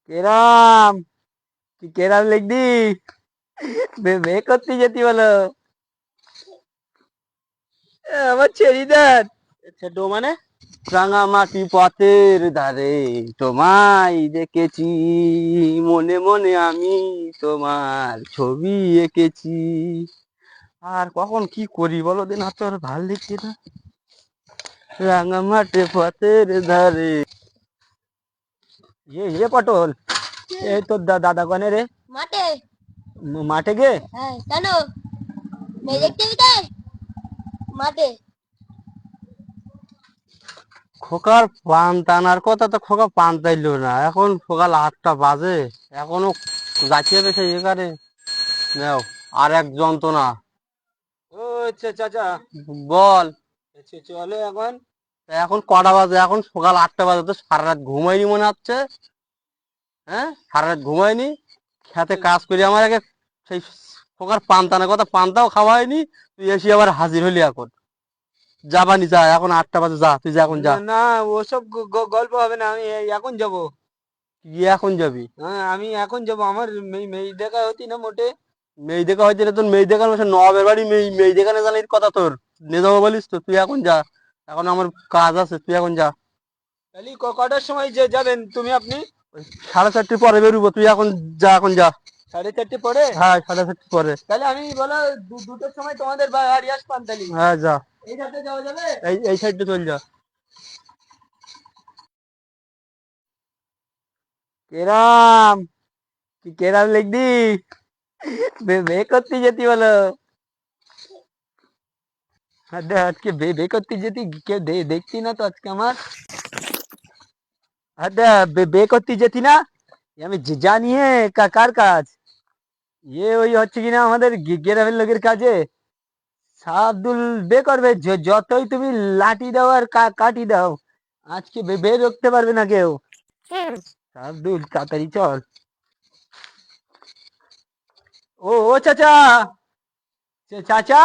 কেরাম কি কেরাম লিখবি বে করতে যেতি বলো আমার ছেড়িদার ছোট মানে রাঙামাটি পথের ধারে তোমায় দেখেছি মনে মনে আমি তোমার ছবি এঁকেছি। আর কখন কি করি বলো দিন আর তো আর ভাল লিখছি না। রাঙামাটি পথের ধারে পটল এই তোর দাদা কনে রে মাঠে। মাঠে গে হ্যাঁ, কেন? মেয়ে দেখতে যেতে? মাঠে। খোকার পান টানার কথা তো খোকা পান চাইলো না, এখন সকাল 8টা বাজে এখনো যাচ্ছে বেশি এখানে। নাও আর এক যন্ত্রণা। ও আচ্ছা চাচা বল। চলে এখন এখন কটা বাজে? এখন সকাল 8টা বাজে, তো সারা রাত ঘুমাইনি মনে হচ্ছে। হ্যাঁ সারা রাত ঘুমাইনি, খেতে কাজ করি আমার আগে সেই খোকার পান টানার কথা, পান্তাও খাওয়া হয়নি, তুই এসে আবার হাজির হলি এখন। যাবানি যা, এখন 8টা বাজে, যা তুই যা এখন যা। না ওসব গল্প হবে না, আমি এখন যাব। কি এখন যাবি? হ্যাঁ আমি এখন যাব, আমার মেয়ে দেখা হতি না মোটে। মেয়ে দেখা হয়েছে না তোর? মেয়ে দেখার বসে নবাবের বাড়ি মেয়ে দেখানে জানির কথা তোর, নিয়ে যাবো বলিস তো? তুই এখন যা, এখন আমার কাজ আছে, তুই এখন যা। তাহলে কটার সময় যে যাবেন তুমি আপনি? ওই 4:30 পরে বেরোবো, তুই এখন যা, এখন যা। 4:30 পরে? হ্যাঁ 4:30 পরে। তাহলে আমি বলো দুটোর সময় তোমাদের বাড়ি আসবান তাহলে। হ্যাঁ যা। এই সাইডে যাওয়া যাবে? এই সাইডে চল যা। কেরাম কি কেরাম লিখবি বে করতে যেতি বলো। আজকে বে করতে যেতি, কেউ দেখতি না তো আজকে আমার। বে করতে যেতি না? আমি জানি কার কাজ। ওই হচ্ছে কিনা আমাদের গ্রামের লোকের কাজে। আব্দুল বে করবে, যতই তুমি লাঠি দাও আর কাটি দাও, আজকে বে রুখতে পারবে না কেউ। আব্দুল তাড়াতাড়ি চল। ও চাচা, চাচা,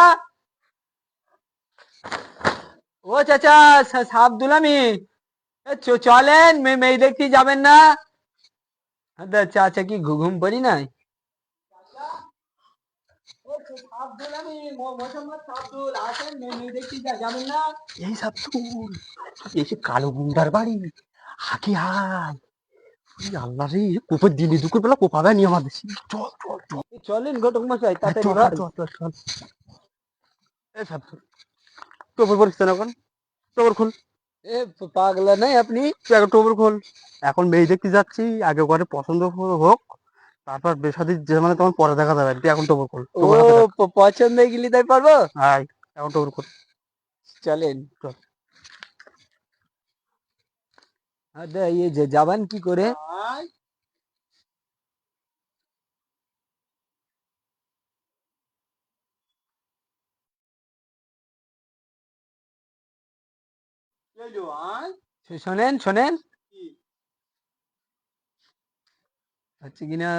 ও চাচা, আব্দুল আমি। চলেন, মেয়ে দেখতে যাবেন না? চাচা কি ঘুম পড়ি নাই? আব্দুল আমি, মোহাম্মদ আব্দুল, আসেন মেয়ে দেখতে যাবেন না? এই আব্দুল, এসে কালো গুন্ডার বাড়ি, হাকি হাই। আল্লাহ রে, কোপে দিলি দুপুর বেলা কোপাবে নি আমাদের। চল চল চল, চলেন ঘটক মশাই তাড়াতাড়ি চল চল চল। এই আব্দুল, টোপর পরিস না এখন, টোপর খুল। এ পাগলা নাই আপনি, তুই এখন টোপর খোল। এখন মেয়ে দেখতে যাচ্ছি, আগে ঘরে পছন্দ হোক, তারপর বেসাদি যে মানে তোমার পরে দেখা যাবে। তুই এখন টোপর খোল। ও পছন্দ হয়ে গেলি তাই পারবো? হাই, এখন টোপর খোল। চলেন চল। আচ্ছা ইয়ে যে যাবান কি করে? শোনেন শোনেন, হচ্ছে কিনা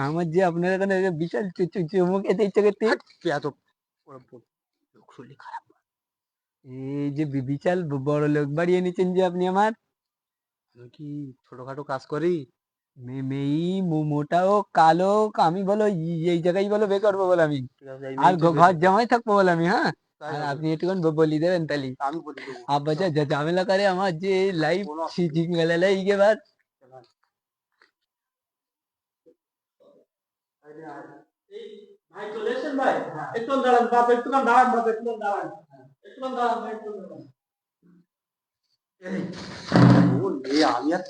আমার যে আপনার এখানে বিশাল চুমুক এতে ইচ্ছে করতে এত শরীর খারাপ। এই যে বিশাল বড় লোক বাড়িয়ে নিচ্ছেন যে আপনি আমার। আমি কি ছোটখাটো কাজ করি? মেয়ে মোটাও কালো, আমি বলো এই জায়গায় বলো বে করবো বলে আমি, আর ঘর জামাই থাকবো বলে আমি। হ্যাঁ আর আপনি একটুখানি বলি দেবেন তাহলে। আব্বা যা ঝামেলা করে আমার যে লাইফ ঝিঙ্গালা ইগে বাদ। ভাই চলে এসেছেন ভাই, একটু দাঁড়ান বাপ, একটু দাঁড়ান বাপ, একটু দাঁড়ান, একটু দাঁড়ান ভাই, একটু দাঁড়ান। আমি আর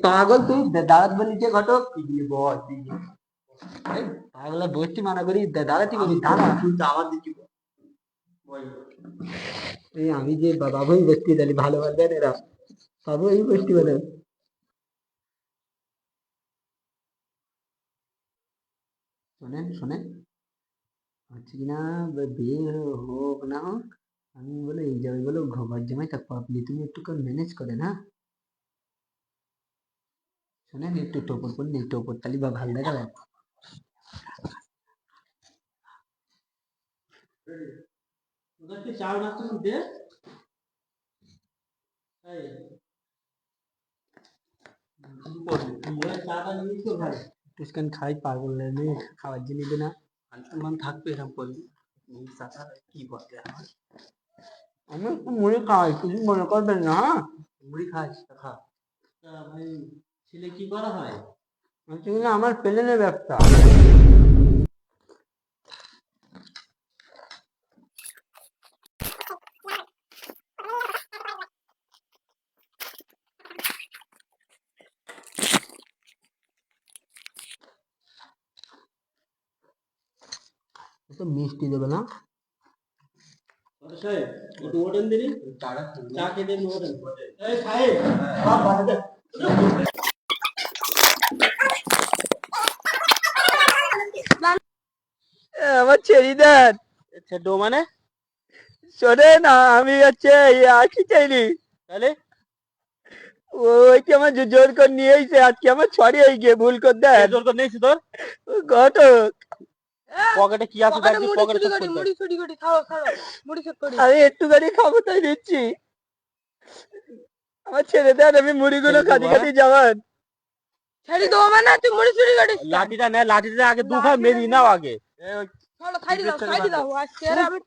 পাগল, তুই দাঁড়াত বলি যে ঘটক বল। পাগলা বসতি মানা করি, দাঁড়াতি বলি দাঁড়া, তুই তো আমার দিচ্ছি। এই আমি যে বাবুই বসতি তাহলে ভালো বলবেন এরা, বাবু এই বসতি বলে। শোনেন শোনেন, হচ্ছে কিনা বিয়ে হোক না হোক, আমি বলে এই যাবে বলে ঘর জামাই থাকবো, আপনি তুমি একটু ম্যানেজ করেন। হ্যাঁ শোনেন, একটু টোপর করলে টোপর তালি বা ভালো দেখা যায়। ওদেরকে চাও না তুমি দে। টুসকান খাই পাগল নেই খাওয়ার জিনিস না মান থাকবে এরকম করলি চাচা কি বলে আমার আমি একটু মুড়ি খাই কিছু মনে করবেন না হ্যাঁ মুড়ি খাস খা তা ভাই ছেলে কি করা হয় আসলে আমার প্লেনের ব্যবসা একটু মিষ্টি দেবে না সাহেব একটু ওঠেন দিনি চা খেতে দিন ওঠেন এই আমার ছেড়ে দেন ছেডো মানে শোনে না আমি হচ্ছে আখি চাইনি তাহলে ওইকে আমার জোর করে নিয়ে এসে আজকে আমার ছড়ি হয়ে গিয়ে ভুল করে দেন জোর করে নিয়েছি তোর ঘটক পকেটে কি আছে দেখবি পকেটে সব মুড়ি চুরি করে খাও খাও মুড়ি চুরি করে আমি একটুখানি খাবো তাই দিচ্ছি আমার ছেড়ে দেন আমি মুড়িগুলো ছেড়ে খাদি দেবো, খাদি যাওয়ার ছেড়ে দাও মানে তুই মুড়ি চুরি করিস লাঠিটা নে লাঠিটা আগে দু খাই মেরি নাও আগে চলো খাই দাও আজকে আর আমি